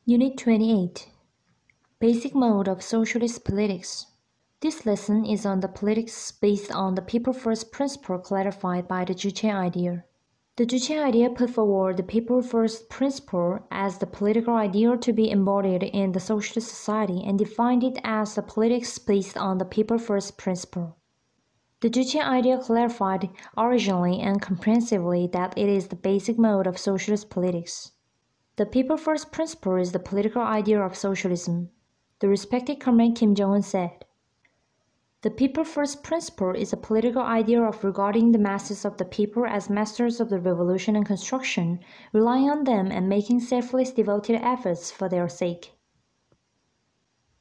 Unit 28 Basic Mode of Socialist Politics. This lesson is on the politics based on the people first principle clarified by the Juche idea. The Juche idea put forward the people first principle as the political ideal to be embodied in the socialist society and defined it as the politics based on the people first principle. The Juche idea clarified originally and comprehensively that it is the basic mode of socialist politics. The people first principle is the political idea of socialism. The respected Comrade Kim Jong-un said, "The people first principle is a political idea of regarding the masses of the people as masters of the revolution and construction, relying on them and making selfless devoted efforts for their sake.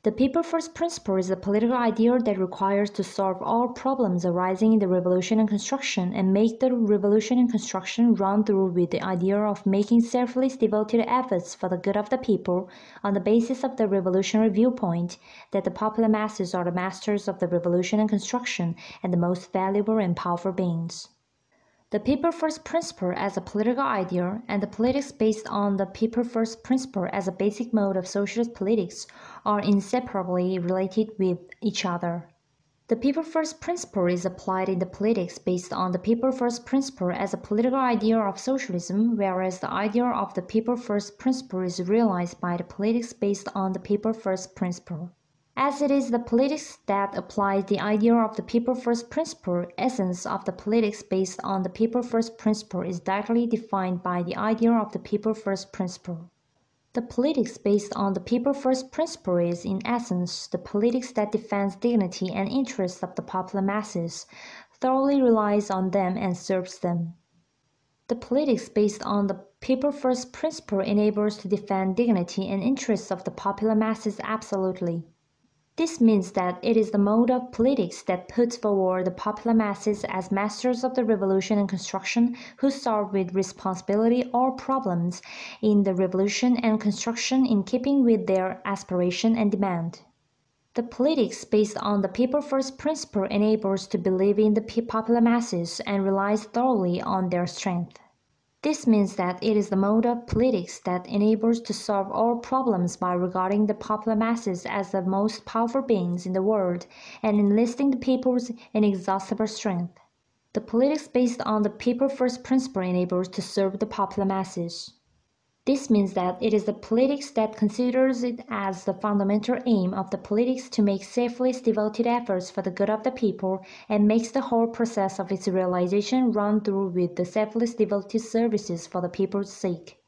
The people first principle is a political idea that requires to solve all problems arising in the revolution and construction and make the revolution and construction run through with the idea of making selfless devoted efforts for the good of the people on the basis of the revolutionary viewpoint that the popular masses are the masters of the revolution and construction and the most valuable and powerful beings. The people first principle as a political idea and the politics based on the people first principle as a basic mode of socialist politics are inseparably related with each other. The people first principle is applied in the politics based on the people first principle as a political idea of socialism, whereas the idea of the people first principle is realized by the politics based on the people first principle. As it is the politics that applies the idea of the people first principle, essence of the politics based on the people first principle is directly defined by the idea of the people first principle. The politics based on the people first principle is, in essence, the politics that defends dignity and interests of the popular masses, thoroughly relies on them and serves them. The politics based on the people first principle enables to defend dignity and interests of the popular masses absolutely. This means that it is the mode of politics that puts forward the popular masses as masters of the revolution and construction who solve with responsibility all problems in the revolution and construction in keeping with their aspiration and demand. The politics based on the people first principle enables to believe in the popular masses and relies thoroughly on their strength. This means that it is the mode of politics that enables to solve all problems by regarding the popular masses as the most powerful beings in the world and enlisting the people's inexhaustible strength. The politics based on the people first principle enables to serve the popular masses. This means that it is the politics that considers it as the fundamental aim of the politics to make selfless devoted efforts for the good of the people and makes the whole process of its realization run through with the selfless devoted services for the people's sake.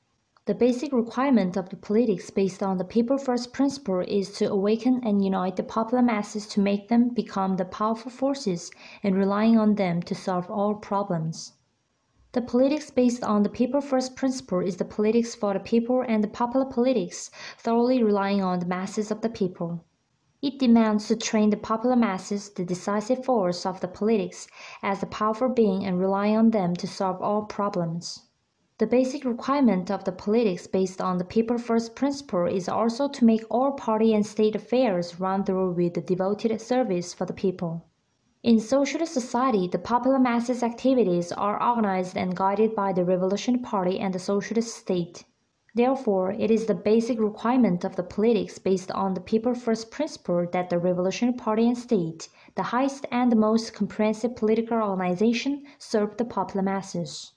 The basic requirement of the politics based on the people first principle is to awaken and unite the popular masses to make them become the powerful forces and relying on them to solve all problems. The politics based on the people first principle is the politics for the people and the popular politics, thoroughly relying on the masses of the people. It demands to train the popular masses, the decisive force of the politics, as a powerful being and rely on them to solve all problems. The basic requirement of the politics based on the people first principle is also to make all party and state affairs run through with the devoted service for the people. In socialist society, the popular masses' activities are organized and guided by the Revolutionary Party and the socialist state. Therefore, it is the basic requirement of the politics based on the people first principle that the Revolutionary Party and state, the highest and the most comprehensive political organization, serve the popular masses.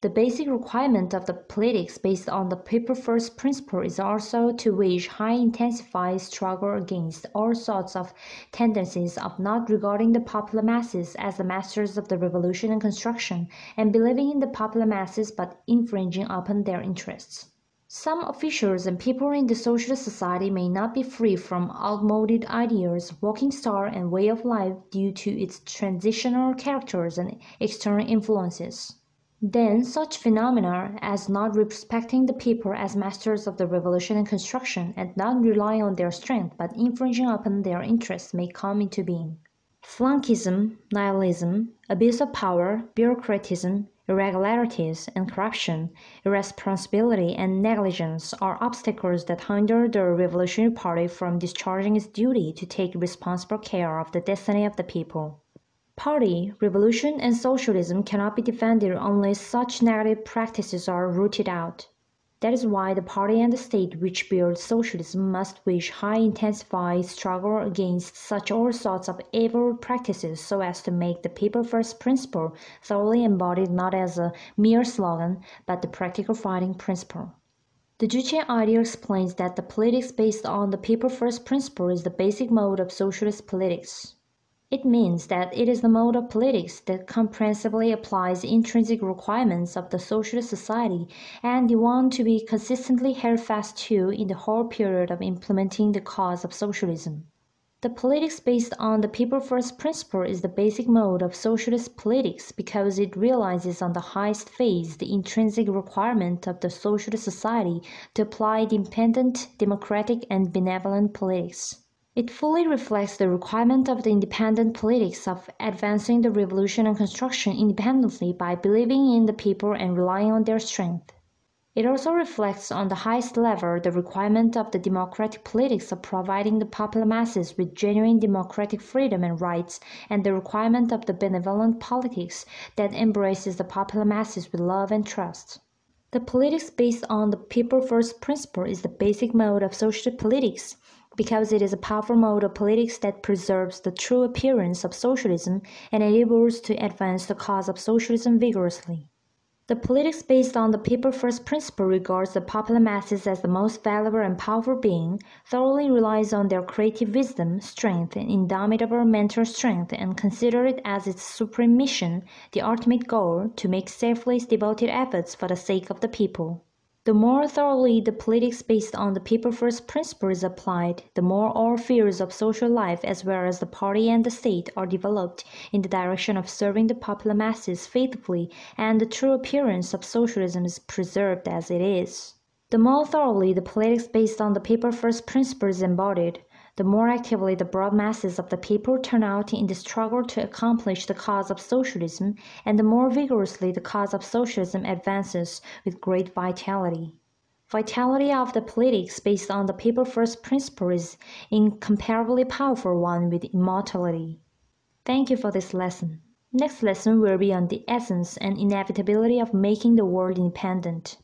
The basic requirement of the politics based on the people first principle is also to wage high-intensified struggle against all sorts of tendencies of not regarding the popular masses as the masters of the revolution and construction and believing in the popular masses but infringing upon their interests. Some officials and people in the socialist society may not be free from outmoded ideas, working style, and way of life due to its transitional characters and external influences. Then such phenomena as not respecting the people as masters of the revolution and construction and not relying on their strength but infringing upon their interests may come into being. Flunkism, nihilism, abuse of power, bureaucratism, irregularities and corruption, irresponsibility and negligence are obstacles that hinder the Revolutionary Party from discharging its duty to take responsible care of the destiny of the people. Party, revolution, and socialism cannot be defended unless such negative practices are rooted out. That is why the party and the state which builds socialism must wage high-intensified struggle against such all sorts of evil practices so as to make the people-first principle thoroughly embodied not as a mere slogan, but the practical fighting principle. The Juche idea explains that the politics based on the people-first principle is the basic mode of socialist politics. It means that it is the mode of politics that comprehensively applies the intrinsic requirements of the socialist society and the one to be consistently held fast to in the whole period of implementing the cause of socialism. The politics based on the people-first principle is the basic mode of socialist politics because it realizes on the highest phase the intrinsic requirement of the socialist society to apply independent, democratic, and benevolent politics. It fully reflects the requirement of the independent politics of advancing the revolution and construction independently by believing in the people and relying on their strength. It also reflects on the highest level the requirement of the democratic politics of providing the popular masses with genuine democratic freedom and rights and the requirement of the benevolent politics that embraces the popular masses with love and trust. The politics based on the people-first principle is the basic mode of social politics because it is a powerful mode of politics that preserves the true appearance of socialism and enables to advance the cause of socialism vigorously. The politics based on the people-first principle regards the popular masses as the most valuable and powerful being, thoroughly relies on their creative wisdom, strength, and indomitable mental strength, and consider it as its supreme mission, the ultimate goal, to make selfless, devoted efforts for the sake of the people. The more thoroughly the politics based on the people-first principle is applied, the more all fields of social life as well as the party and the state are developed in the direction of serving the popular masses faithfully, and the true appearance of socialism is preserved as it is. The more thoroughly the politics based on the people-first principle is embodied, the more actively the broad masses of the people turn out in the struggle to accomplish the cause of socialism, and the more vigorously the cause of socialism advances with great vitality. Vitality of the politics based on the people-first principle is incomparably powerful one with immortality. Thank you for this lesson. Next lesson will be on the essence and inevitability of making the world independent.